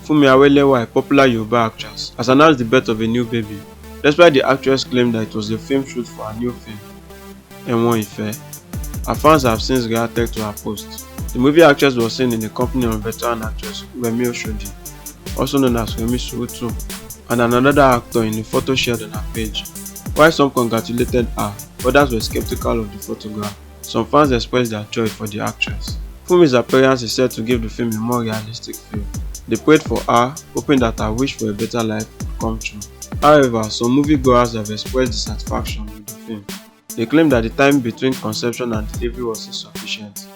Funmi Awelewa, a popular Yoruba actress, has announced the birth of a new baby. Despite the actress claimed that it was a film shoot for her new film, Ewon Ife, her fans have since reacted to her post. The movie actress was seen in a company of veteran actress Remi Oshodi, also known as Remi Surutu, and another actor in a photo shared on her page. While some congratulated her, others were skeptical of the photograph. Some fans expressed their joy for the actress. Funmi's appearance is said to give the film a more realistic feel. They prayed for her, hoping that her wish for a better life would come true. However, some moviegoers have expressed dissatisfaction with the film. They claim that the time between conception and delivery was insufficient.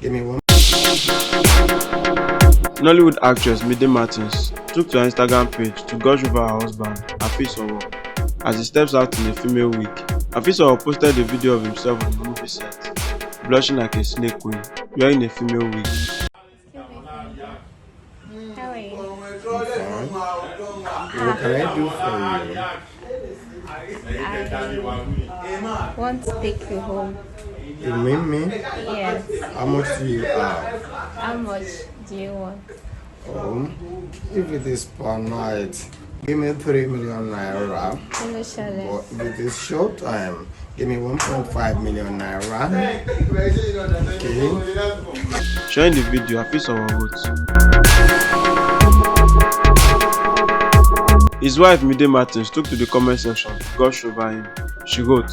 Give me one. Nollywood actress Mide Martins took to her Instagram page to gush over her husband, Afeez Owo, as he steps out in a female wig. Afeez Owo posted a video of himself on the movie set, blushing like a snake queen, wearing a female wig. How are you? What can I do for I want to take you home. you? You mean me? Yes. How much do you have? How much do you want? If it is per night, give me 3 million naira. Initially. But if it is short time, give me 1.5 million naira. Okay. Sharing the video, Afeez Owo wrote. His wife Mide Martins took to the comment section to gush over him. She wrote,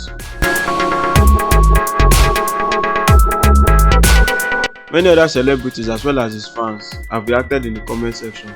"Many other celebrities as well as his fans have reacted in the comment section.